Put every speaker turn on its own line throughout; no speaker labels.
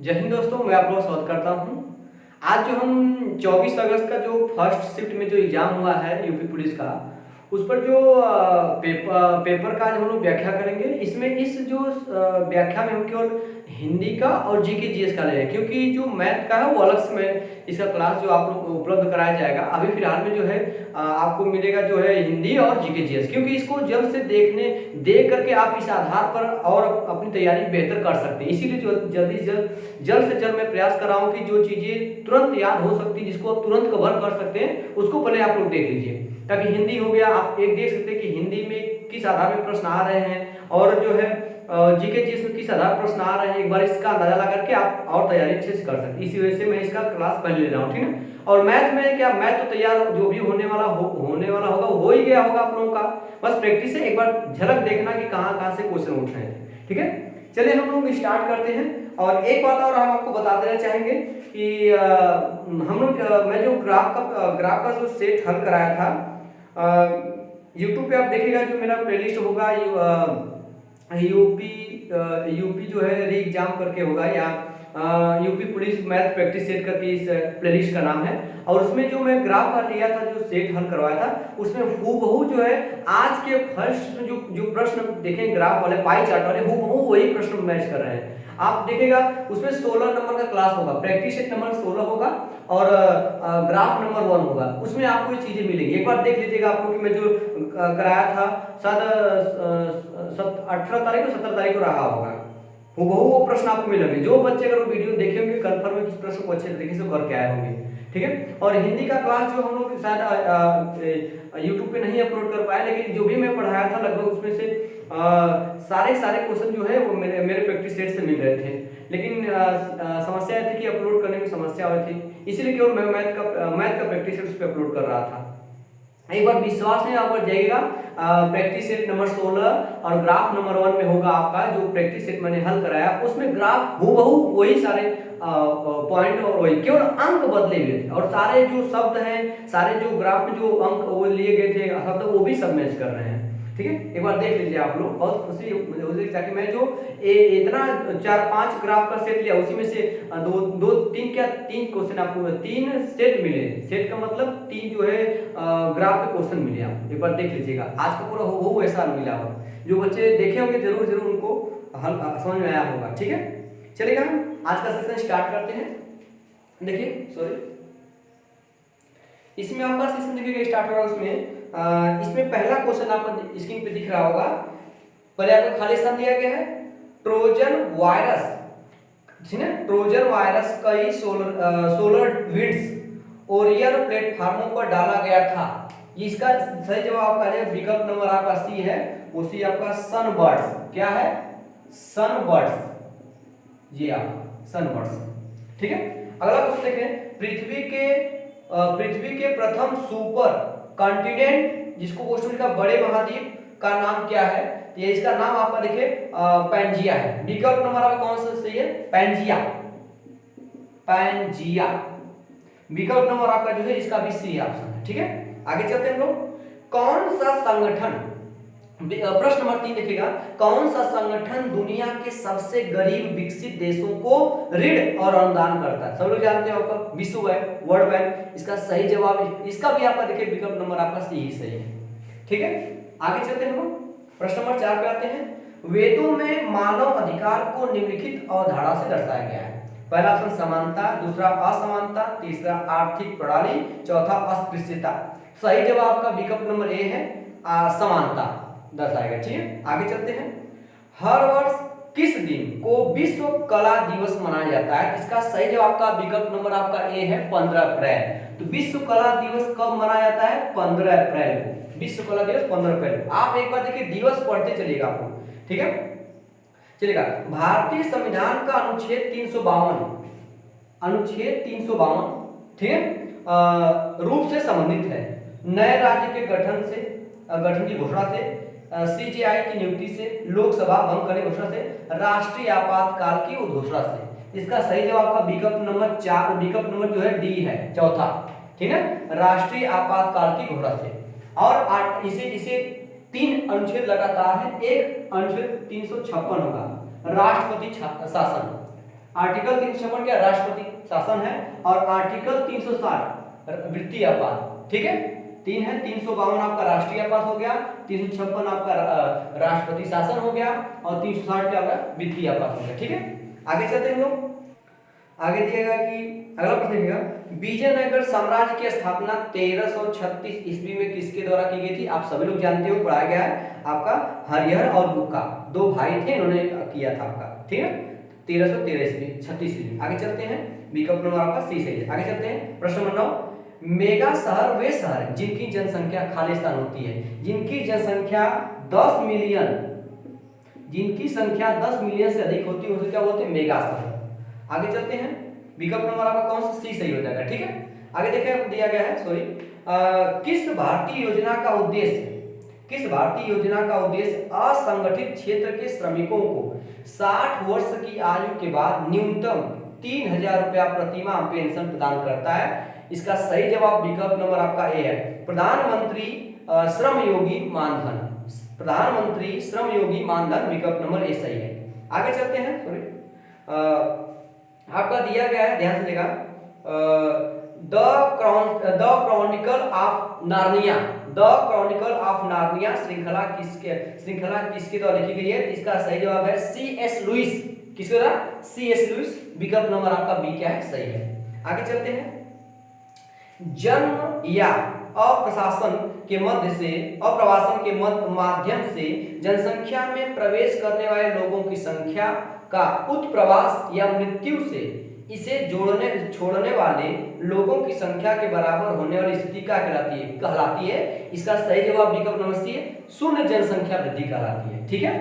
जय हिंद दोस्तों, मैं आप लोग स्वागत करता हूं। आज जो हम 24 अगस्त का जो फर्स्ट शिफ्ट में जो एग्ज़ाम हुआ है यूपी पुलिस का, उस पर जो पेपर का जो हम लोग व्याख्या करेंगे। इसमें इस जो व्याख्या में हम केवल हिंदी का और जीके जीएस का लेंगे, क्योंकि जो मैथ का है वो अलग से मैं इसका क्लास जो आप लोग को उपलब्ध कराया जाएगा। अभी फिलहाल में जो है आपको मिलेगा जो है हिंदी और जीके जीएस, क्योंकि इसको जल्द से देख करके आप इस आधार पर और अपनी तैयारी बेहतर कर सकते हैं। इसीलिए जो जल्द से जल्द मैं प्रयास कर रहा हूँ कि जो चीज़ें तुरंत याद हो सकती है, जिसको आप तुरंत कवर कर सकते हैं, उसको पहले आप लोग देख लीजिए। ताकि हिंदी हो गया, आप एक देख सकते हैं कि हिंदी में किस आधार में प्रश्न आ रहे हैं, और जो है जीके जीएस में किस आधार पर प्रश्न आ रहे हैं, एक बार इसका अंदाजा लगा करके आप और तैयारी अच्छे से कर सकते हैं। इसी वजह से मैं इसका क्लास पहले ले रहा हूँ, ठीक है। और मैथ में क्या, मैथ तो तैयार जो भी होने वाला होगा वो हो ही गया होगा आप लोगों का। बस प्रैक्टिस है, एक बार झलक देखना कि कहाँ से क्वेश्चन उठ रहे हैं, ठीक है। चलिए हम लोग स्टार्ट करते हैं। और एक बात और हम आपको बता देना चाहेंगे कि हम लोग मैं जो ग्राफ का जो सेट हल कराया था, यूट्यूब पे आप देखिएगा, जो मेरा प्लेलिस्ट होगा यूपी जो है री एग्जाम करके होगा, या UP police math practice set करके इस प्लेलिस्ट का नाम है। और उसमें जो मैं ग्राफ का लिया था, जो सेट हल करवाया था, उसमें हूबहू जो है आज के फर्स्ट में जो प्रश्न देखें ग्राफ वाले, पाई चार्ट वाले, हूबहू वही प्रश्न मैच कर रहे हैं। आप देखिएगा उसमें 16 नंबर का क्लास होगा, प्रैक्टिस सेट नंबर 16 होगा और ग्राफ नंबर 1 होगा। उसमें आपको ये चीजें मिलेंगी, एक बार देख लीजिएगा आप लोग कि मैं जो कराया था शायद 18 तारीख को 17 तारीख को रहा होगा। हूबहू वो प्रश्न आपको मिलेंगे। जो बच्चे अगर वो वीडियो देखे होंगे कन्फर्म है कि इस प्रश्न को अच्छे तरीके से करके आए होंगे, ठीक है। और हिंदी का क्लास जो हम लोग शायद यूट्यूब पे नहीं अपलोड कर पाए, लेकिन जो भी मैं पढ़ाया था लगभग उसमें से सारे क्वेश्चन जो है वो मेरे प्रैक्टिस सेट से मिल रहे थे। लेकिन समस्या थी कि अपलोड करने में समस्या हुई थी, इसीलिए केवल मैं मैथ का प्रैक्टिस सेट उस पर अपलोड कर रहा था। एक बार विश्वास में आप जाइएगा, प्रैक्टिस सेट नंबर 16 और ग्राफ नंबर 1 में होगा आपका जो प्रैक्टिस सेट मैंने हल कराया। उसमें ग्राफ हूबहू वही सारे पॉइंट और वही केवल अंक बदले हुए थे, और सारे जो शब्द हैं, सारे जो ग्राफ में जो अंक वो लिए गए थे शब्द, वो भी सब मैच कर रहे हैं, ठीक है। एक बार देख लीजिए आप लोग, बहुत खुशी मुझे हो रही है। मैं जो इतना 4-5 ग्राफ का सेट लिया, उसी में से तीन क्वेश्चन आपको, 3 सेट मिले। सेट का मतलब 3 जो है ग्राफ के क्वेश्चन मिले आपको। एक बार देख लीजिएगा, आज का पूरा हो ऐसा मिला होगा। जो बच्चे देखे होंगे जरूर उनको हल समझ में आया होगा, ठीक है। चलिएगा आज का सेशन स्टार्ट करते हैं। देखिए इसमें आपका सेशन देखिएगा स्टार्ट हो रहा है। इसमें पहला क्वेश्चन आपको स्क्रीन पे दिख रहा होगा। पहले आपको खाली स्थान दिया गया है, ट्रोजन वायरस, ठीक है। ट्रोजन वायरस कई सोलर विंड्स ओरियर प्लेटफार्मों पर डाला गया था। इसका सही जवाब आपका विकल्प नंबर आपका सी है, उसी आपका सनबर्ड्स। क्या है? सनबर्ड्स, ये आप सनबर्ड्स, ठीक है। अगला क्वेश्चन देखें, पृथ्वी के प्रथम सुपर कॉन्टिनेंट, जिसको क्वेश्चन का बड़े महाद्वीप का नाम क्या है? तो ये इसका नाम आपका देखिए पैंजिया है। विकल्प नंबर आपका कौन सा सही है? पैंजिया। विकल्प नंबर आपका जो है इसका भी सी ऑप्शन है, ठीक है। आगे चलते हैं लोग। कौन सा संगठन, प्रश्न नंबर 3 देखिएगा, कौन सा संगठन दुनिया के सबसे गरीब विकसित देशों को ऋण और अनुदान करता है? सब लोग जानते हो आपका विश्व बैंक, वर्ल्ड बैंक। इसका सही जवाब, इसका भी आपका देखिए विकल्प नंबर आपका सी ही सही है, ठीक है। आगे चलते हैं हम प्रश्न नंबर 4 पे आते हैं। वेदों में मानव अधिकार को निम्नलिखित अवधारणा से दर्शाया गया है। पहला ऑप्शन समानता, दूसरा असमानता, तीसरा आर्थिक प्रणाली, चौथा अस्पृश्यता। सही जवाब आपका विकल्प नंबर ए है, समानता दर्शाएगा, ठीक है। आगे चलते हैं। हर वर्ष किस दिन को विश्व कला दिवस मनाया जाता है? इसका सही जवाब का विकल्प नंबर आपका ए है, 15 अप्रैल। तो विश्व कला दिवस कब मनाया जाता है? 15 अप्रैल को। विश्व कला दिवस 15 अप्रैल। आप एक बार देखिए दिवस पढ़ते चलिएगा आपको, ठीक है। चलिएगा, भारतीय संविधान का अनुच्छेद 352, ठीक है, रूप से संबंधित है। नए राज्य के गठन की घोषणा से, सीजीआई की नियुक्ति से, लोकसभा भंग करने की घोषणा से, राष्ट्रीय आपातकाल की उद्घोषणा से। इसका सही जवाब का विकल्प नंबर 4, विकल्प नंबर जो है डी है, चौथा, ठीक है, राष्ट्रीय आपातकाल की घोषणा से। और इसे 3 अनुच्छेद लगातार है। एक अनुच्छेद 356 होगा, राष्ट्रपति शासन। आर्टिकल 356 क्या, राष्ट्रपति शासन है, और आर्टिकल 360 वित्तीय आपात, ठीक है। तीन है, 352 आपका राष्ट्रीय आपात हो गया, 356 आपका राष्ट्रपति शासन हो गया, और 360 क्या होगा, वित्तीय आपात हो गया, ठीक है। आगे चलते हैं लोग, आगे दिएगा कि अगला प्रश्न देखिएगा, विजयनगर साम्राज्य की स्थापना 1336 ईस्वी में किसके द्वारा की गई थी? आप सभी लोग जानते हो, पढ़ाया गया है आपका, हरिहर और बुक्का, दो भाई थे, इन्होंने किया था आपका, ठीक है, 1313 ईस्वी, 36 ईस्वी। आगे चलते हैं, विकल्प नंबर आपका सी सही है। आगे चलते हैं, प्रश्न नंबर 9, मेगा शहर वे शहर जिनकी जनसंख्या खालिस्तान होती है, जिनकी जनसंख्या 10 मिलियन, जिनकी संख्या 10 मिलियन से अधिक होती है उसे क्या बोलते हैं? मेगा शहर। आगे चलते हैं, विकल्प नंबर आपका कौन सा? सी सही हो जाएगा, ठीक है। आगे देखिए दिया गया है, सॉरी, किस भारतीय योजना का उद्देश्य, किस भारतीय योजना का उद्देश्य असंगठित क्षेत्र के श्रमिकों को 60 वर्ष की आयु के बाद न्यूनतम 3000 रुपया प्रतिमाह पेंशन प्रदान करता है? इसका सही जवाब विकल्प नंबर आपका ए है, प्रधानमंत्री श्रम योगी मानधन, प्रधानमंत्री श्रम योगी मानधन, विकल्प नंबर ए सही है। आगे चलते हैं, सॉरी, आपका दिया गया है, ध्यान से देखा, the Chronicle of Narnia, the Chronicle of Narnia श्रृंखला किसके द्वारा लिखी गई है? इसका सही जवाब है C.S. लुइस, किसके द्वारा? C.S. लुइस, विकल्प नंबर आपका बी क्या है? सही है। आगे चलते हैं, जन्म या अप्रवासन के माध्यम से जनसंख्या में प्रवेश करने वाले लोगों की संख्या का उत्प्रवास या मृत्यु से इसे छोड़ने वाले लोगों की संख्या के बराबर होने वाली स्थिति क्या कहलाती है? इसका सही जवाब विकल्प नंबर सी है, शून्य जनसंख्या वृद्धि कहलाती है, ठीक है,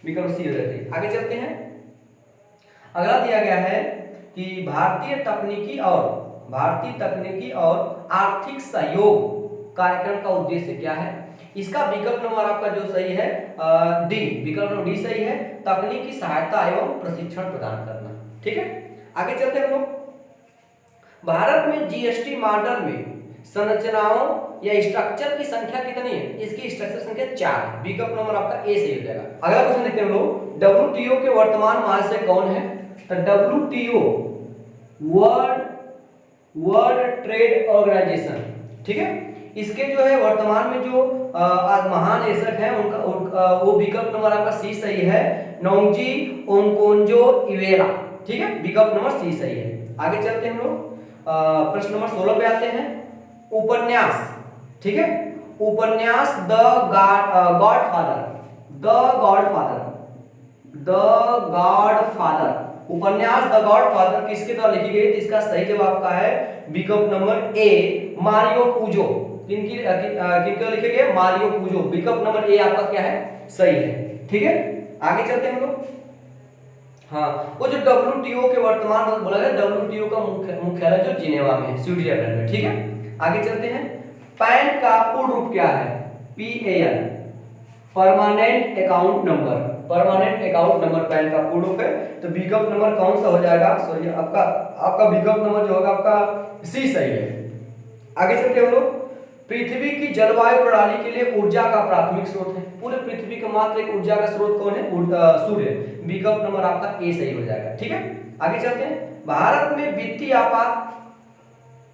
विकल्प सी हो जाती है। आगे चलते हैं, अगला दिया गया है कि भारतीय तकनीकी और आर्थिक सहयोग कार्यक्रम का उद्देश्य क्या है? इसका विकल्प नंबर आपका जो सही है डी, विकल्प नंबर डी सही है, तकनीकी सहायता एवं प्रशिक्षण प्रदान करना, ठीक है। आगे चलते हैं लोग, भारत में जीएसटी मॉडल में संरचनाओं या स्ट्रक्चर की संख्या कितनी है? इसकी स्ट्रक्चर संख्या 4 है, विकल्प नंबर आपका ए सही हो जाएगा। अगला क्वेश्चन देखते हैं लोग, डब्ल्यूटीओ के वर्तमान महासचिव कौन है? तो डब्ल्यूटीओ वर्ल्ड ट्रेड ऑर्गेनाइजेशन, ठीक है, इसके जो है वर्तमान में जो महानिदेशक हैं उनका वो विकल्प नंबर आपका सी सही है, नोंगजी ओंकोंजो इवेरा, ठीक है, विकल्प नंबर सी सही है। आगे चलते हैं हम लोग, प्रश्न नंबर 16 पे आते हैं, उपन्यास, ठीक है, उपन्यास द गॉडफादर, उपन्यास द गॉडफादर किसके द्वारा लिखी गई? इसका सही जवाब का है विकल्प नंबर ए, मारियो पूजो, किनके लिखे गए? मारियो पूजो, विकल्प नंबर ए आपका क्या है? सही है, ठीक है। आगे चलते हैं हम लोग, हाँ, वो जो डब्ल्यूटीओ के वर्तमान में बोला गया, डब्ल्यूटीओ का मुख्यालय जो जिनेवा में है, स्विट्जरलैंड में, ठीक है। आगे चलते हैं, पैन का पूर्ण रूप क्या है? PAN, permanent account number, permanent account number pan का पूर्ण रूप है, तो विकल्प नंबर कौन सा हो जाएगा? सॉरी, आपका विकल्प नंबर जो होगा आपका सी सही है। आगे चलते हम लोग, पृथ्वी की जलवायु प्रणाली के लिए ऊर्जा का प्राथमिक स्रोत है, पूरे पृथ्वी का मात्र एक ऊर्जा का स्रोत कौन है? सूर्य, विकल्प नंबर आपका ए सही हो जाएगा, ठीक है। आगे चलते हैं, भारत में वित्तीय आपात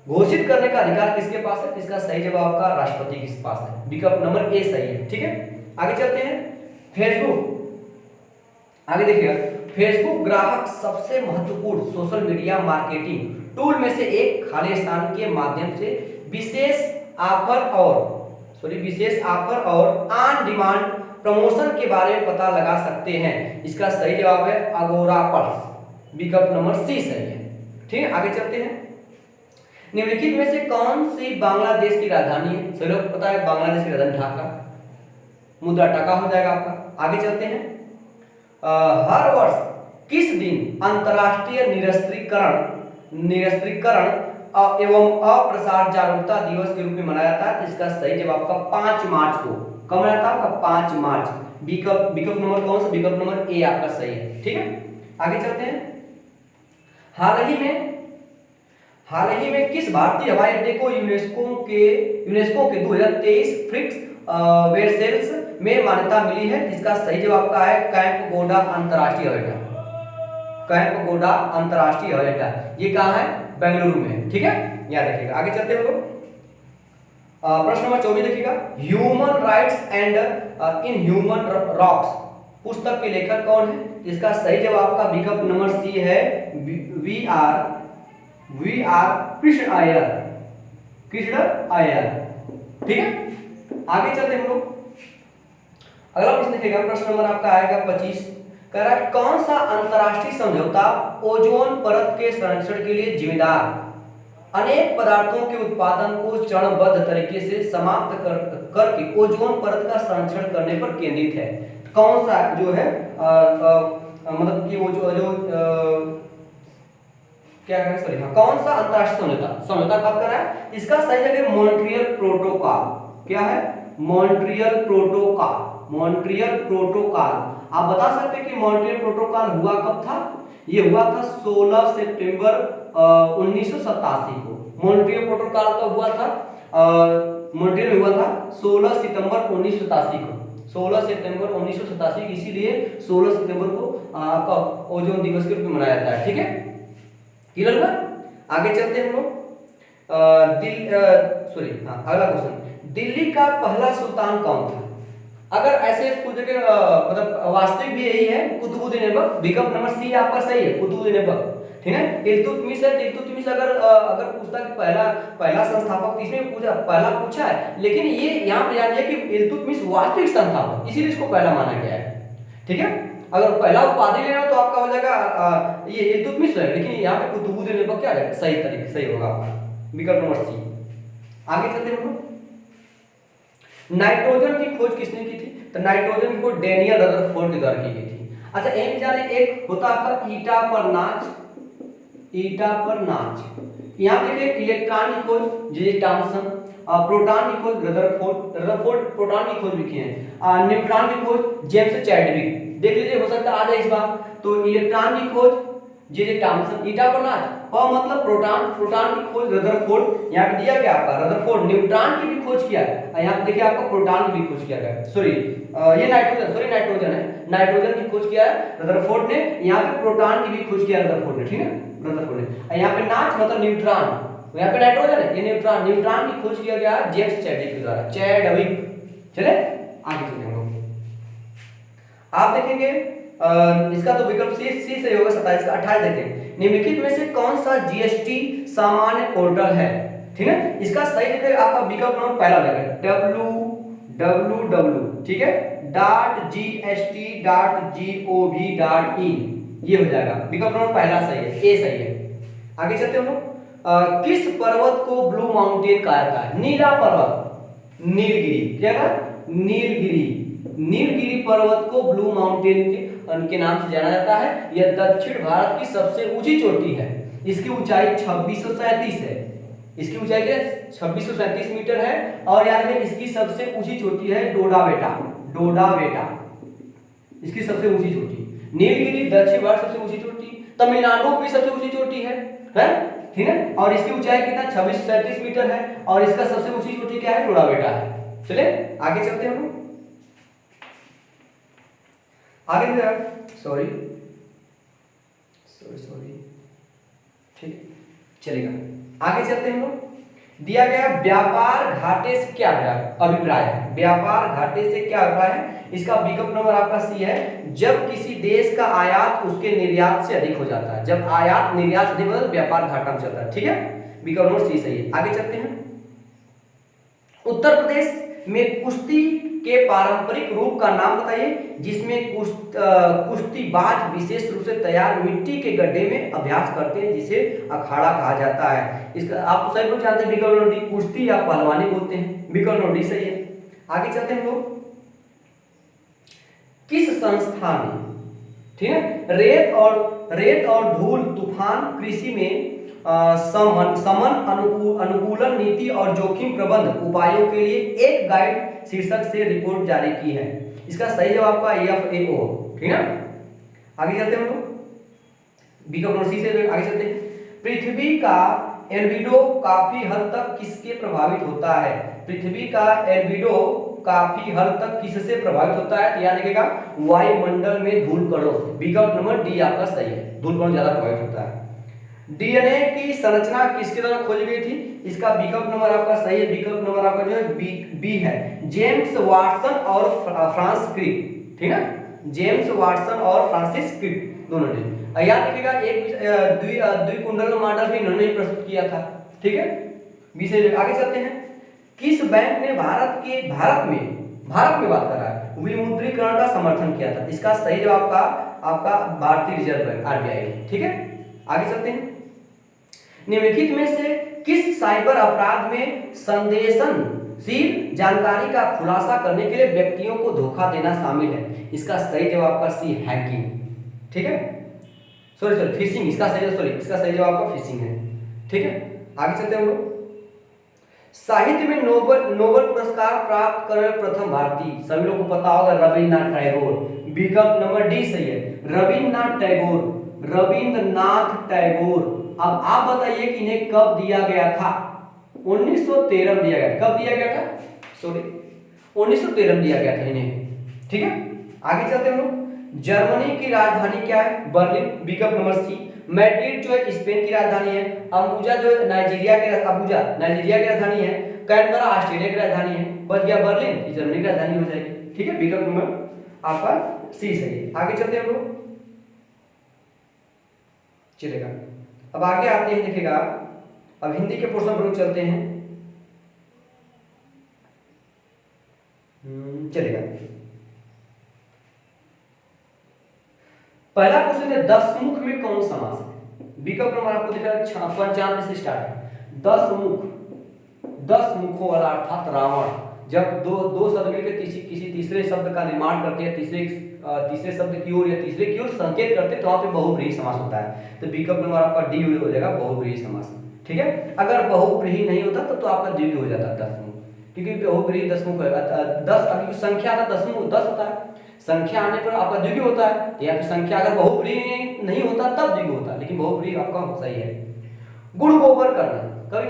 घोषित करने का अधिकार किसके पास है? इसका सही जवाब आपका राष्ट्रपति के पास है, विकल्प नंबर ए सही है, ठीक है। आगे चलते हैं, फेसबुक, आगे देखिएगा, फेसबुक ग्राहक सबसे महत्वपूर्ण सोशल मीडिया मार्केटिंग टूल में से एक खालिस्तान के माध्यम से विशेष ऑफर और ऑन डिमांड प्रमोशन के बारे में पता लगा सकते हैं। इसका सही जवाब है अगोरा पल्स, विकल्प नंबर सी सही है, ठीक है। आगे चलते हैं, निम्नलिखित में से कौन सी बांग्लादेश की राजधानी है? सभी लोग पता है बांग्लादेश की राजधानी ढाका, मुद्रा टका हो जाएगा आपका। आगे चलते हैं, हर वर्ष किस दिन अंतर्राष्ट्रीय निरस्त्रीकरण एवं अप्रसार जागरूकता दिवस के रूप में मनाया जाता है? तो इसका सही जवाब का 5 मार्च को, कब मनाया था आपका? 5 मार्च, विकल्प नंबर कौन सा? विकल्प नंबर ए आपका सही है, ठीक है। आगे चलते हैं, हाल ही में किस भारतीय हवाई अड्डे को यूनेस्को के 2023 फ्रिक्स वेसेल्स में मान्यता मिली है? इसका सही जवाब का है कैंप गोडा अंतरराष्ट्रीय हवाई अड्डा, कैंपगोडा अंतरराष्ट्रीय हवाई अड्डा, ये कहाँ है? बेंगलुरु में है। ठीक है, याद रखिएगा। आगे चलते हैं लोग, प्रश्न नंबर 24 देखिएगा, human rights and in human rocks पुस्तक के लेखक कौन है? इसका सही जवाब का विकल्प नंबर सी है, वी आर कृष्ण अय्यर, कृष्ण अय्यर। ठीक है, आगे चलते हैं लोग, अगला प्रश्न देखिएगा, प्रश्न नंबर आपका आएगा 25, कह रहा है कौन सा अंतरराष्ट्रीय समझौता ओजोन परत के संरक्षण के लिए जिम्मेदार अनेक पदार्थों के उत्पादन को चरणबद्ध तरीके से समाप्त करके ओजोन परत का संरक्षण करने पर केंद्रित है? कौन सा जो है मतलब कि वो जो क्या है, सॉरी हाँ, कौन सा अंतरराष्ट्रीय समझौता बात कर रहा है? इसका सही जगह मॉन्ट्रियल प्रोटोकॉल। क्या है? Montreal protocol, Montreal protocol. आप बता सकते हैं कि मॉन्ट्रियल प्रोटोकॉल हुआ कब था? ये हुआ था 16 सितंबर 1987 को। मॉन्ट्रियल प्रोटोकॉल कब हुआ था? मॉन्ट्रियल में हुआ था 16 सितंबर 1987 को, 16 सितंबर 1987, इसीलिए 16 सितंबर को आपका ओजोन दिवस के रूप में मनाया जाता है। ठीक है, क्लियर हुआ? आगे चलते हैं हम लोग, अगला क्वेश्चन, दिल्ली का पहला सुल्तान कौन था? अगर ऐसे पूछ के मतलब वास्तविक भी यही है, कुतुबुद्दीन ऐबक। विकल्प नंबर सी आपका सही है, कुतुबुद्दीन ऐबक। ठीक है, इल्तुतमिश है, इल्तुतमिश अगर पूछता कि पहला संस्थापक, इसमें पहला पूछा है, लेकिन ये यहाँ पे याद है कि इल्तुतमिश वास्तविक संस्थापक, इसीलिए इसको पहला माना गया है। ठीक है, अगर पहला उपाधि लेना तो आपका हो जाएगा ये इल्तुतमिश है, लेकिन यहाँ पे कुतुबुद्दीन ऐबक क्या है, सही तरीके सही होगा आपका विकल्प नंबर सी। आगे चलते हैं, नाइट्रोजन की खोज किसने की थी? तो नाइट्रोजन की खोज डेनियल रदरफोर्ड के द्वारा की गई थी। अच्छा, एक जाने एक होता आपका ईटा पर नाच, ईटा पर नाच। यहाँ देखिए इलेक्ट्रॉन की खोज जे थॉमसन, प्रोटॉन की खोज रदरफोर्ड प्रोटॉन की खोज लिखी है, न्यूट्रॉन की खोज जेम्स चैडविक। देख लीजिए, हो सकता है आ जाए इस बार। तो इलेक्ट्रॉन की खोज जे थॉमसन, ईटा पर नाच, और मतलब प्रोटॉन की खोज रदरफोर्ड, यहाँ पे दिया गया आपका रदरफोर्ड। न्यूट्रॉन की भी खोज किया है, यहाँ पे देखिए आपका प्रोटॉन की भी खोज किया गया है। सॉरी ये नाइट्रोजन है, नाइट्रोजन की खोज किया है रदरफोर्ड ने, यहाँ पे प्रोटॉन की भी खोज किया है रदरफोर्ड ने। ठीक है, रदरफोर्ड ने। यहाँ पे नाच मतलब न्यूट्रॉन, यहाँ पे नाइट्रोजन है, ये न्यूट्रॉन की खोज किया गया जेम्स चैडविक के द्वारा, चैडविक। चले आगे चलते हैं, आप देखेंगे इसका तो विकल्प सी सही होगा, 27 का। 28 देखें, निम्नलिखित में से कौन सा जीएसटी सामान्य पोर्टल है? ठीक है, इसका सही जगह आपका विकल्प नंबर पहला लगेगा, www, ठीक है, .gst.gov.in, ये हो जाएगा विकल्प नंबर पहला सही है, ए सही है। आगे चलते हैं हम लोग, किस पर्वत को ब्लू माउंटेन कहा जाता है? नीला पर्वत, नीलगिरी। क्या है? नीलगिरी, नीलगिरी पर्वत को ब्लू माउंटेन के नाम से जाना जाता है। यह दक्षिण भारत की सबसे ऊंची चोटी है, इसकी ऊंचाई 2637 है, इसकी ऊंचाई 2637 मीटर है। और याद है इसकी सबसे ऊंची चोटी है डोडाबेटा, इसकी सबसे ऊंची चोटी। नीलगिरी दक्षिण भारत सबसे ऊंची चोटी, तमिलनाडु की सबसे ऊंची चोटी है, ठीक है, और इसकी ऊंचाई कितना 2637 मीटर है, और इसका सबसे ऊंची चोटी क्या है? डोडाबेटा है। चलिए आगे चलते हैं हम लोग, आगे सॉरी ठीक चलेगा, आगे चलते हैं हम लोग। दिया गया व्यापार घाटे से क्या अभिप्राय है? व्यापार घाटे से क्या अभिप्राय है? इसका विकल्प नंबर आपका सी है, जब किसी देश का आयात उसके निर्यात से अधिक हो जाता है। जब आयात निर्यात से अधिक होता है व्यापार घाटा में चलता है। ठीक है, विकल्प नंबर सी सही है। आगे चलते हैं, उत्तर प्रदेश में कुश्ती के पारंपरिक रूप का नाम बताइए जिसमें कुश्तीबाज विशेष रूप से तैयार मिट्टी के गड्ढे में अभ्यास करते हैं, जिसे अखाड़ा कहा जाता है। इसका आप सभी लोग जानते हैं, विकल्प नंबर डी कुश्ती या पहलवानी बोलते हैं, विकल्प नंबर डी सही है। आगे चलते हैं लोग, किस संस्था ने, ठीक है, रेत और धूल तूफान कृषि में समन अनुकूलन नीति और जोखिम प्रबंध उपायों के लिए एक गाइड शीर्षक से रिपोर्ट जारी की है? इसका सही जवाब का FAO। ठीक है, आगे चलते हैं हम लोग, विकल्प नंबर सी से आगे चलते हैं। पृथ्वी का एल्बिडो काफी हद तक किसके प्रभावित होता है? पृथ्वी का एल्बिडो काफी हद तक किससे प्रभावित होता है, तो याद रखिएगा वायुमंडल में धूल कणों से। विकल्प नंबर डी आपका सही है, धूल कण ज्यादा प्रभावित होता है। डीएनए की संरचना किसके द्वारा खोजी गई थी, इसका विकल्प नंबर आपका सही है, विकल्प नंबर आपका जो है बी है, जेम्स वाटसन और फ्रांस क्रिक, ठीक है, जेम्स वाटसन और फ्रांसिस क्रिक दोनों ने। याद रखिएगा एक द्विकुंडल मॉडल भी इन्होंने प्रस्तुत किया था, ठीक है। विषय आगे चलते हैं। किस बैंक ने भारत में बात कर रहा है, विमुद्रीकरण का समर्थन किया था, इसका सही जवाब आपका भारतीय रिजर्व बैंक आरबीआई, ठीक है। आगे चलते हैं। निम्नलिखित में से किस साइबर अपराध में संवेदनशील जानकारी का खुलासा करने के लिए व्यक्तियों को धोखा देना शामिल है, इसका सही जवाब आपका सी हैकिंग, ठीक है, सॉरी फिशिंग, इसका सही जवाब आपका फिशिंग है, ठीक है। आगे चलते हैं हम लोग। साहित्य में नोबेल पुरस्कार प्राप्त कर प्रथम भारतीय, सभी लोगों को पता होगा रविन्द्रनाथ टैगोर, विकल्प नंबर डी सही है, रविन्द्रनाथ टैगोर। अब आप बताइए कि इन्हें कब दिया गया था, 1913 दिया गया था, कब दिया गया था, 1913 दिया गया था इन्हें, ठीक है। आगे चलते हैं हम लोग। जर्मनी की राजधानी क्या है, बर्लिन, विकल्प नंबर सी। मैड्रिड जो है स्पेन की राजधानी है, अबुजा जो है नाइजीरिया की राजधानी है, कैनबरा ऑस्ट्रेलिया की राजधानी है, बच गया बर्लिन जर्मनी की राजधानी हो जाएगी, ठीक है, विकल्प नंबर आपका सी सही है। आगे चलते हैं हम लोग, चलेगा। अब आगे आते हैं, देखिएगा अब हिंदी के पोर्शन पर चलते हैं, चलेगा। पहला क्वेश्चन है दसमुख में कौन समास है, विकल्प नंबर आपको दिख रहा है 95 से स्टार्ट है। दस मुखों वाला अर्थात रावण, जब दो शब्द मिलकर किसी तीसरे शब्द का निर्माण करते हैं, तीसरे शब्द की ओर या तीसरे की ओर संकेत करते हैं, तो वहां पे बहुब्रीहि समास होता है, तो विकल्प नंबर आपका डी हो जाएगा, बहुब्रीहि समास, ठीक है। अगर बहुब्रीहि नहीं होता तो आपका द्विगु हो जाता है दसमुख, क्योंकि बहुब्रीहि दसमुख है, 10 अभी संख्या था दसमुख 10 होता है, संख्या आने पर आपका द्विगु होता है, तो यहाँ पे संख्या अगर बहुब्रीहि नहीं होता तब द्विगु होता है, लेकिन बहुब्रीहि आपका सही है। गुड़ गोबर करना, कभी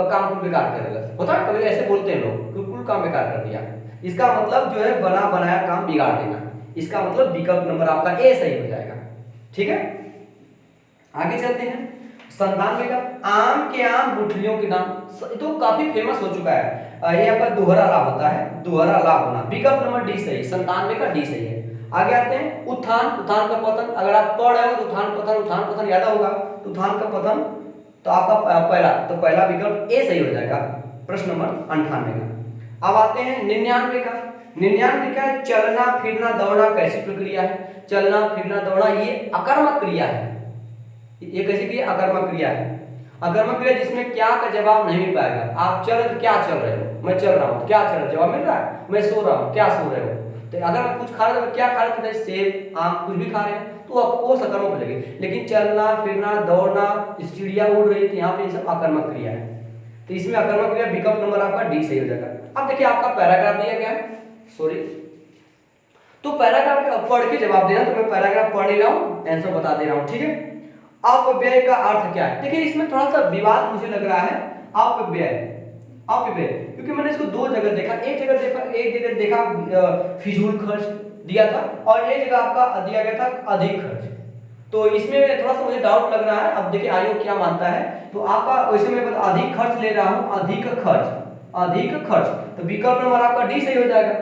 काम को बेकार कर होता है, कभी ऐसे बोलते हैं लोग, कुल काम बेकार कर दिया, इसका मतलब जो है बना बनाया काम बिगाड़ देना, इसका मतलब विकल्प नंबर आपका ए सही हो जाएगा, ठीक है। आगे चलते हैं। 97 का आम के आम गुठलियों के नाम, तो काफी फेमस हो चुका है, ये आपका दोहरा लाभ होता है, दोहरा लाभ होना, विकल्प नंबर डी सही, 97 का डी सही है। आगे आते हैं उत्थान का पतन, अगर आप पढ़ रहे हो तो उत्थान पतन याद होगा, तो उत्थान का पतन, तो आपका पहला विकल्प ए सही हो जाएगा, प्रश्न नंबर 98 का। अब आते हैं 99 का चलना फिरना दौड़ना कैसी प्रक्रिया है, चलना फिरना दौड़ना ये अकर्मक क्रिया है, ये कैसी क्रिया, अकर्मक क्रिया है, अकर्मक क्रिया जिसमें क्या का जवाब नहीं मिल पाएगा, आप चल रहे, क्या चल रहे हो, मैं चल रहा हूँ, क्या चल रहा है, जवाब मिल रहा है, मैं सो रहा हूँ, क्या सो रहे हो, तो अगर मैं कुछ खा रहा हूँ, क्या खा रहे थे, सेब आम कुछ भी खा रहे हैं, तो वो सकर्मक हो जाएगी, लेकिन चलना फिरना दौड़ना चिड़िया उड़ रही थी, यहाँ पे ये सब अकर्मक क्रिया है, तो इसमें अकर्मक क्रिया विकल्प नंबर आपका डी सही हो जाएगा। अब देखिए आपका पैराग्राफ दिया गया है, तो पैराग्राफ पढ़ के जवाब देना, तो मैं पैराग्राफ पढ़ रहा हूँ, आंसर बता दे रहा हूँ, ठीक है। अपव्यय का अर्थ क्या है, देखिए इसमें थोड़ा सा विवाद मुझे लग रहा है, अपव्यय, क्योंकि मैंने इसको दो जगह देखा, एक जगह देखा फिजूल खर्च दिया था, और एक जगह आपका दिया गया था अधिक खर्च, तो इसमें थोड़ा सा मुझे डाउट लग रहा है। अब देखिए आयोग क्या मानता है, तो आपका वैसे मैं अधिक खर्च ले रहा हूँ, अधिक खर्च, तो विकल्प नंबर आपका डी सही हो जाएगा,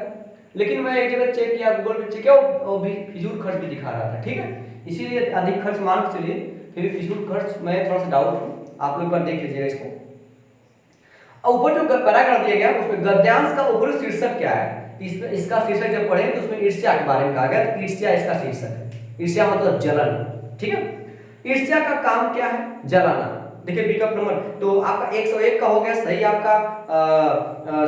लेकिन मैं एक जगह चेक किया, गूगल पे चेक किया, वो भी फिजूल खर्च भी दिखा रहा था, ठीक है, इसीलिए अधिक खर्च मान के चलिए, फिर फिजूल खर्च में थोड़ा सा डाउट हूँ, आप लोग एक बार देख लीजिएगा इसको। ऊपर जो पैराग्राफ दिया गया उसमें गद्यांश का ऊपरी शीर्षक क्या है, इसका शीर्षक जब पढ़े तो उसमें ईर्ष्या के बारे में कहा गया, तो ईर्ष्या इसका शीर्षक है, ईर्ष्या मतलब जलन, ठीक है। ईर्ष्या का काम क्या है, जलाना, देखिए विकल्प नंबर, तो आपका 101 का हो गया सही आपका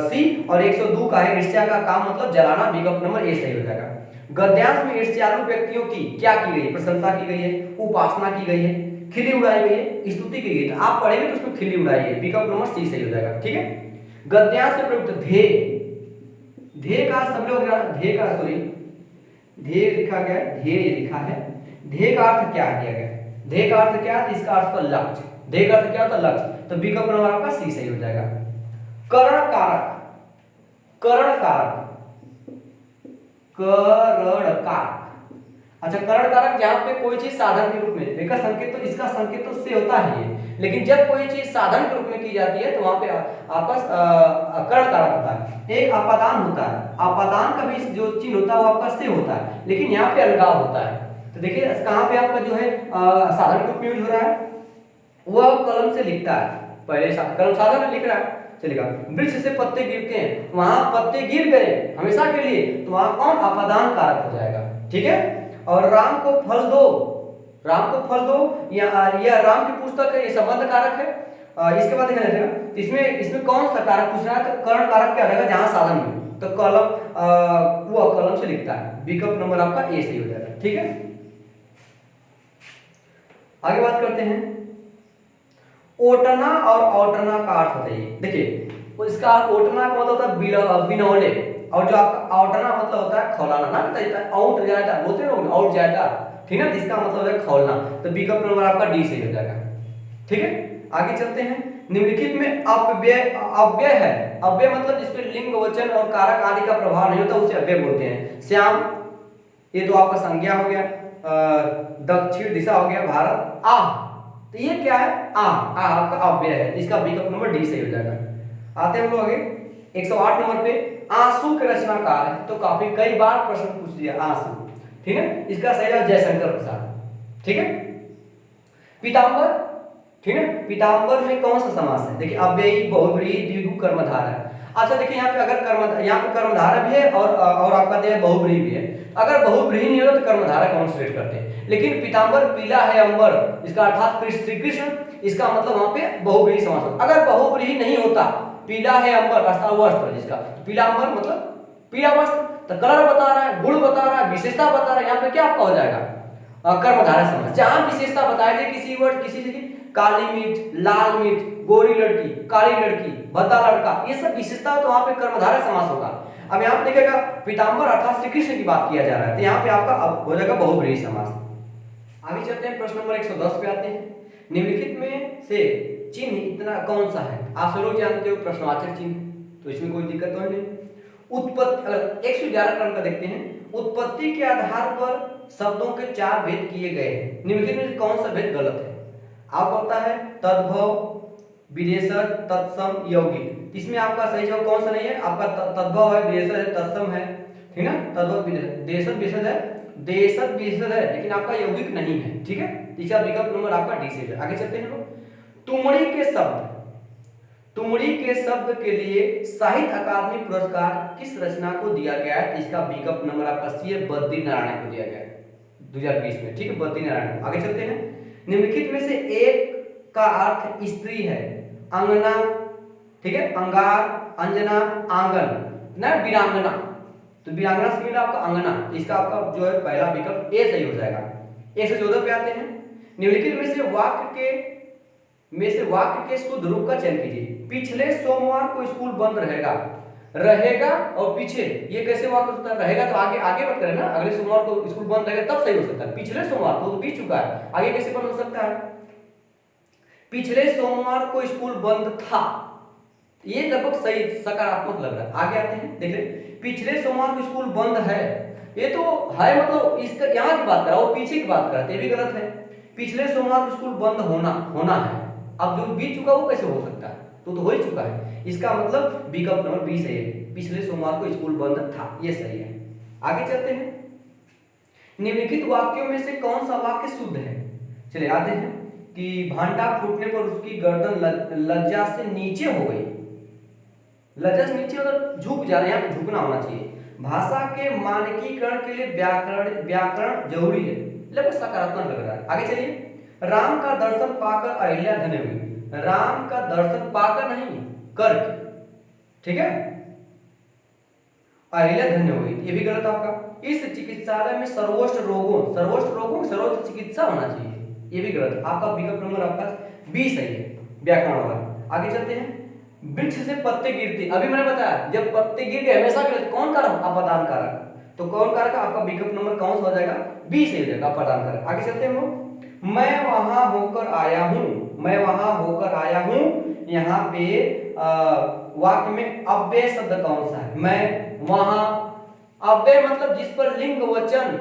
सी, और 102 का है ईर्ष्या का काम मतलब जलाना, विकल्प नंबर ए सही हो जाएगा। गद्यांश में ईर्ष्यालु व्यक्तियों की क्या की गई है, प्रशंसा की गई है, उपासना की गई है, खिल्ली उड़ाई गई है, स्तुति की गई है, तो आप पढ़ेंगे तो उसमें खिल्ली उड़ाई है, विकल्प नंबर सी सही हो जाएगा, ठीक है। गद्यांश से प्रयुक्त ध्येय का सब लोग ध्येय लिखा गया, ध्येय लिखा है, ध्येय का अर्थ क्या दिया गया, ध्येय का अर्थ क्या है, इसका अर्थ लक्ष्य, ध्येय का अर्थ क्या होता है, लक्ष्य, तो विकल्प नंबर आपका सी सही हो जाएगा। करण कारक, करण कारक, करण कारक। अच्छा, करण कारक जहां पे कोई चीज साधन के रूप में, देखा संकेत तो इसका संकेत तो से होता ही है, लेकिन जब कोई चीज साधन के रूप में की जाती है तो वहां पे आपका करण कारक होता है। एक अपादान होता है, अपादान का भी जो चिन्ह होता है वो आपका से होता है, लेकिन यहाँ पे अलगाव होता है। तो देखिए कहाँ पे आपका जो है साधन के रूप में यूज हो रहा है, वो कलम से लिखता है, पहले कलम साधन में लिख रहा है, चलेगा। वृक्ष से पत्ते गिरते हैं, वहां पत्ते गिर गए हमेशा के लिए, तो वहां कौन अपादान कारक हो जाएगा, ठीक है। और राम को फल दो, राम को फल दो, या राम की पुस्तक है, ये संबंध कारक है। इसके बाद देखा जाएगा इसमें कौन सा कारक पूछ रहा है, तो कर्ण कारक क्या रहेगा, जहां साधन में, तो कलम वो कलम से लिखता है, विकल्प नंबर आपका ए सही हो जाएगा, ठीक है। आगे बात करते हैं, ओटना और औटना का अर्थ बताइए। देखिए इसका ओटना का मतलब होता है बिनौले, और जो आपका औटना मतलब होता है खौलाना, ना बताइए आउट जाएगा, बोलते हैं ना आउट जाएगा, ठीक है, इसका मतलब है खौलना, तो विकल्प नंबर आपका डी सही हो जाएगा, ठीक है। आगे चलते हैं, निम्नलिखित में अव्यय, अव्यय है, अव्यय मतलब जिसपे लिंग वचन और कारक आदि का प्रभाव नहीं होता उसे अव्यय बोलते हैं। श्याम, ये तो आपका संज्ञा हो गया, दक्षिण दिशा हो गया, भारत, आह, तो ये क्या है, आह, आह आपका अव्यय है, इसका विकल्प नंबर डी सही हो जाएगा। आते हैं हम लोग आगे 108 नंबर पे, आंसू के रचनाकार है, तो काफी कई बार प्रश्न पूछ लिया आंसू, ठीक है, इसका सही है जयशंकर प्रसाद, ठीक है। पीताम्बर, ठीक है, पीताम्बर में कौन सा समास है, देखिए अव्ययी, बहुब्रीहि, द्विगु, कर्मधारय है। अच्छा देखिए यहाँ पे अगर यहाँ पे कर्मधारय भी है और आपका दिया बहुब्रीहि भी है, अगर बहुब्रीहि नहीं होता तो कर्मधारय कांसेंट्रेट करते हैं, लेकिन पीताम्बर पीला है अंबर, इसका अर्थात श्री कृष्ण, इसका मतलब वहां पे बहुब्रीहि समास होता। अगर बहुब्रीहि नहीं होता, पीला है अंबर अर्थात वस्त्र जिसका, पीला अंबर मतलब पीला वस्त्र, तो कलर बता रहा है, गुण बता रहा है, विशेषता बता रहा है, यहाँ पे क्या आपका हो जाएगा कर्मधारय समास। जहां विशेषता बताई गई किसी वर्ड, किसी जगह काली मिर्च, लाल मिर्च, गोरी लड़की, काली लड़की, भद्दा लड़का, ये सब विशेषता तो वहां पे कर्मधारय समास होगा। अब यहाँ पे देखिएगा पीताम्बर अर्थात श्री कृष्ण की बात किया जा रहा है, तो यहाँ पे आपका हो जाएगा बहुब्रीहि समास। आगे चलते हैं, प्रश्न नंबर 110 पे आते हैं, निम्नलिखित में से चिन्ह इतना कौन सा है, आप सब लोग जानते हो प्रश्नवाचक चिन्ह, तो इसमें कोई दिक्कत तो है नहीं। उत्पत्ति 111 क्रम का देखते हैं, उत्पत्ति के आधार पर शब्दों के 4 भेद किए गए हैं, निम्नलिखित में कौन सा भेद गलत है, आपको पता है तद्भव, विदेशज, तत्सम, यौगिक, इसमें आपका सही जवाब कौन सा नहीं है, आपका तद्भव है, विदेशज है, तत्सम है, ठीक है, तद्भव देशज विशेषज है, देशज विशेषज है, लेकिन आपका यौगिक नहीं है, ठीक है, इसका विकल्प नंबर आपका डी से है। आगे चलते हैं लोग, तुमड़ी के शब्द, तुमड़ी के शब्द के लिए साहित्य अकादमी पुरस्कार किस रचना को दिया गया है, इसका विकल्प नंबर आपका सी है, बद्री नारायण को दिया गया है 2020 में, ठीक है, बद्री नारायण। आगे चलते हैं, निम्नलिखित में से एक का अर्थ स्त्री है, अंगना, ठीक है, अंगार, अंजना, आंगन, ना वीरांगना, तो वीरांगना से मिला आपका अंगना, इसका आपका जो है पहला विकल्प ए सही हो जाएगा। 114 पे आते हैं, निम्नलिखित में से वाक्य के शुद्ध रूप का चयन कीजिए। पिछले सोमवार को स्कूल बंद रहेगा, रहेगा और पीछे ये कैसे वाक्य होता है, रहेगा तो आगे आगे मत करें ना, अगले सोमवार को स्कूल बंद रहेगा तब सही हो सकता है, पिछले सोमवार को तो बीत चुका है, आगे कैसे बंद हो सकता है, पिछले सोमवार को स्कूल बंद था, ये लगभग सही सकारात्मक लग रहा है। आगे आते हैं, देख ले, पिछले सोमवार को स्कूल बंद है, ये तो है मतलब इसका यहाँ की बात कर रहा है, वो पीछे की बात कर रहा है, ये भी गलत है। पिछले सोमवार को स्कूल बंद होना है, अब जो बीत चुका वो कैसे हो सकता है, तो हो ही चुका है, इसका मतलब विकल्प नंबर 20 है, पिछले सोमवार को स्कूल बंद था, ये सही है। आगे चलते हैं, निम्नलिखित वाक्यों में से कौन सा वाक्य शुद्ध है, चलिए आते हैं कि भांटा फूटने पर उसकी गर्दन लज्जा से नीचे हो गई, लज्जा से नीचे मतलब झुक जा रहा है, यहाँ झुकना होना चाहिए। भाषा के मानकीकरण के लिए व्याकरण जरूरी है, लगभग सकारात्मक लग रहा है। आगे चलिए, राम का दर्शन पाकर अहिल्या धन्य हुई, राम का दर्शन पाकर नहीं करके, ठीक है, अहिल्या धन्य हुई, ये भी गलत आपका। इस चिकित्सालय में सर्वोच्च चिकित्सा होना चाहिए, ये भी गलत, आपका विकल्प नंबर आपका 20 सही है, व्याकरण वाला। आगे चलते हैं, वृक्ष से पत्ते गिरते, अभी मैंने बताया जब पत्ते गिर गए हमेशा गिरते, कौन कारक, अपादान कारक, तो कौन कारक आपका विकल्प नंबर कौन सा हो जाएगा, 20 सही हो जाएगा, अपादान कारक। आगे चलते हैं लोग, मैं वहां होकर आया हूं, मैं वहां होकर आया हूं, यहाँ पे वाक्य में अव्यय शब्द कौन सा है? मैं, वहां। अव्यय मतलब जिस पर लिंग, वचन,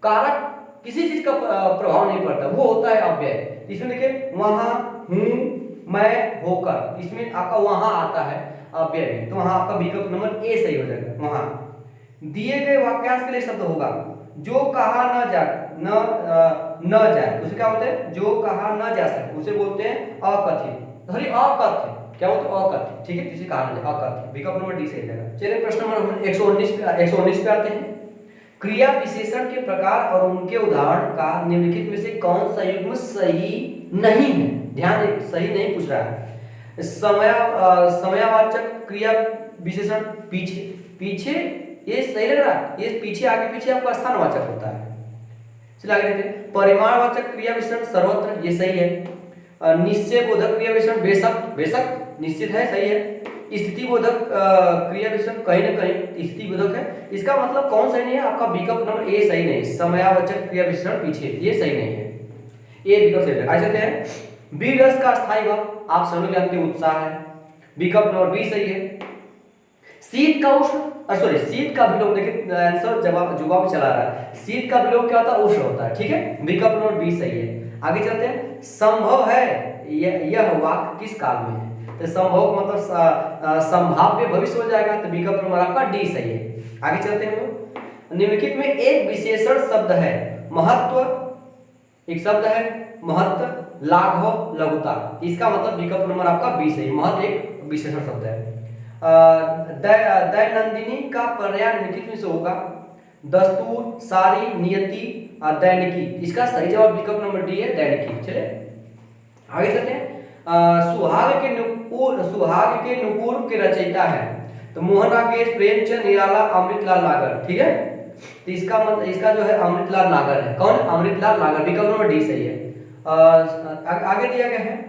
कारक किसी चीज का प्रभाव नहीं पड़ता, वो होता है अव्यय। इसमें देखिए वहां, हूं, मैं, होकर, इसमें आपका वहां आता है अव्यय में, तो वहां आपका विकल्प नंबर ए सही हो जाएगा, वहां। दिए गए वाक्यांश के लिए शब्द होगा जो कहा न जा न जाए, उसे क्या बोलते हैं? जो कहा न जा सके उसे बोलते हैं अकथित। सॉरी, अकथ्य, क्या बोलते हैं? अकथ्य, ठीक है, जिसे कहा न जाए, अकथ्य। विकल्प नंबर डी सही जाएगा। चलिए प्रश्न नंबर 119 पे आते हैं। क्रिया विशेषण के प्रकार और उनके उदाहरण का निम्नलिखित में से कौन सा युग्म सही नहीं है? ध्यान दें, सही नहीं पूछ रहा है। समयावाचक क्रिया विशेषण पीछे, पीछे ये सही लग रहा है, ये पीछे आगे पीछे आपका स्थानवाचक होता है। चलिए आगे देखते हैं। परिमाणवाचक क्रिया विशेषण सर्वत्र, ये सही है। निश्चय बोधक क्रिया विशेषण बेशक, बेशक निश्चित है, सही है। स्थिति बोधक क्रिया विशेषण कहीं ना कहीं स्थिति बोधक है, इसका मतलब कौन सही नहीं है? आपका विकल्प नंबर ए सही नहीं। समयावाचक क्रिया विशेषण पीछे, ये सही नहीं है, ये विकल्प सही है। आ जाते हैं बी रस का स्थायी भाव, आप सभी जानते हैं उत्साह है, विकल्प नंबर बी सही है। शीत का उष्ण, सॉरी शीत का विलोम, देखिए आंसर जवाब चला रहा है, शीत का विलोम क्या होता है? उष्ण होता है, ठीक है, विकल्प नंबर बी सही है। आगे चलते हैं। संभव है यह वाक्य किस काल में है? तो संभव मतलब संभाव्य भविष्य हो जाएगा, तो विकल्प नंबर आपका डी सही है। आगे चलते हैं। निम्नलिखित में एक विशेषण शब्द है महत्व, एक शब्द है महत्व, लाघव, लघुता, इसका मतलब विकल्प नंबर आपका बी सही। महत्व एक विशेषण शब्द है। दैनंदिनी का पर्याय निम्नलिखित में से होगा? दस्तूर, सारी, नियति, दैनिकी, इसका सही जवाब विकल्प नंबर डी है, दैनिकी। चलिए आगे चलते हैं। सुहाग के नुपुर के रचयिता है, तो मोहन राकेश, प्रेमचंद, निराला, अमृतलाल नागर, ठीक है, तो इसका मतलब इसका जो है अमृतलाल नागर है। कौन? अमृतलाल नागर, विकल्प नंबर डी सही है। आगे दिया गया है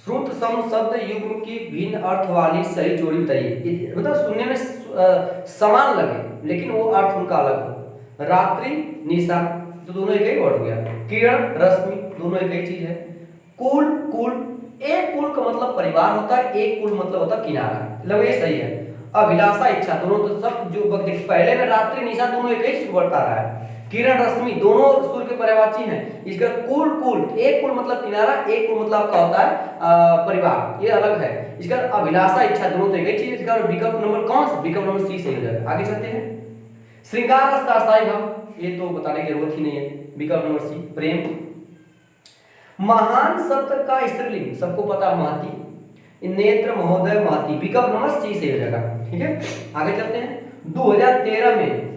श्रुत सम शब्द युग्म की भिन्न अर्थ वाली सही जोड़ी बताइए, मतलब सुनने में समान लगे लेकिन वो अर्थ उनका अलग हो। रात्रि, निशा, तो दोनों एक ही वर्ड हो गया। किरण, रश्मि, दोनों एक ही चीज है। कुल, कुल, एक कुल का मतलब परिवार होता है, एक कुल मतलब होता है किनारा, मतलब ये सही है। अभिलाषा, इच्छा, दोनों तो सब जो पहले में रात्रि, निशा दोनों एक ही वर्ड आ रहा है। किरण, रश्मि दोनों सूर्य के पर्यायवाची हैं। इसका कुल, कुल, एक कुल मतलब किनारा, एक कुल मतलब आपका होता है परिवार, ये अलग है। इसका अभिलाषा, इच्छा दोनों तो एक ही चीज। इसका विकल्प नंबर कौन सा? विकल्प नंबर सी सही हो जाएगा। आगे चलते हैं। श्रृंगार रस का स्थायी भाव, ये तो बताने की जरूरत ही नहीं है, विकल्प नंबर सी, प्रेम। महान शब्द का स्त्रीलिंग, सबको पता महती, नेत्र, महोदय, महती, विकल्प नंबर सी से हो जाएगा, ठीक है। आगे चलते हैं। 2013 में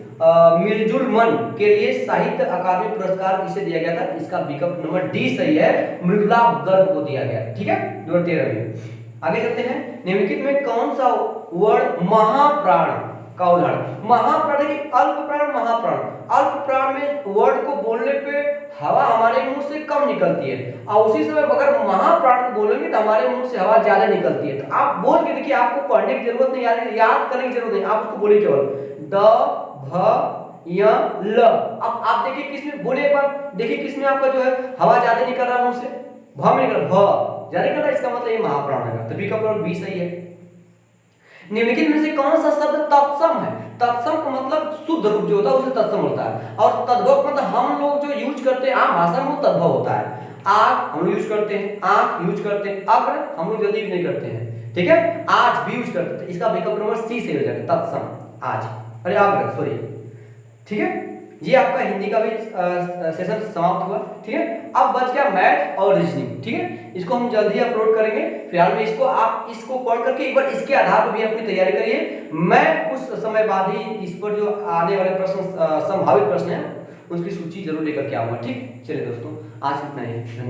मिलजुल मन के लिए साहित्य अकादमी पुरस्कार किसे दिया गया था? इसका विकल्प नंबर डी सही है, मृदुला गर्ग को दिया गया, ठीक है, 2013 में। आगे चलते हैं। निम्नलिखित में कौन सा वर्ड महाप्राण का उदाहरण? महाप्राण की अल्प प्राण, महाप्राण, अल्प प्राण में वर्ड को बोलने पे हवा हमारे मुंह से कम निकलती है, और उसी समय अगर महाप्राण को बोलेंगे तो हमारे मुंह से हवा ज्यादा निकलती है। तो आप बोल के देखिए, आपको पढ़ने की जरूरत नहीं, याद करने की जरूरत नहीं, आप उसको बोलिए केवल द, भ, य, ल। अब आप देखिए किसमें बोले, एक बार देखिए किसमें आपका जो है हवा ज्यादा निकल रहा है मुंह से? भ में निकल रहा, भ ज्यादा निकल रहा है, इसका मतलब ये महाप्राण है, तो विकल्प नंबर बी सही है। निम्नलिखित में से कौन सा शब्द तत्सम है? तत्सम का मतलब शुद्ध रूप जो होता है उसे तत्सम होता है, और तद्भव मतलब हम लोग जो यूज करते हैं आम भाषा में वो तद्भव होता है। आग हम लोग यूज करते हैं, आंख यूज करते हैं, अग्र हम लोग जल्दी यूज नहीं करते हैं, ठीक है, आज भी यूज करते हैं, इसका विकल्प नंबर सी से हो जाएगा, तत्सम, आज, अरे अग्र, सॉरी, ठीक है। ये आपका हिंदी का भी सेशन समाप्त हुआ, ठीक है। अब बच गया मैथ और रीजनिंग, ठीक है, इसको हम जल्दी अपलोड करेंगे। फिलहाल में इसको आप इसको पढ़ करके एक बार इसके आधार पर भी अपनी तैयारी करिए। मैं कुछ समय बाद ही इस पर जो आने वाले प्रश्न, संभावित प्रश्न हैं, उसकी सूची जरूर लेकर के आऊंगा, ठीक। चलिए दोस्तों, आज इतना ही, धन्यवाद।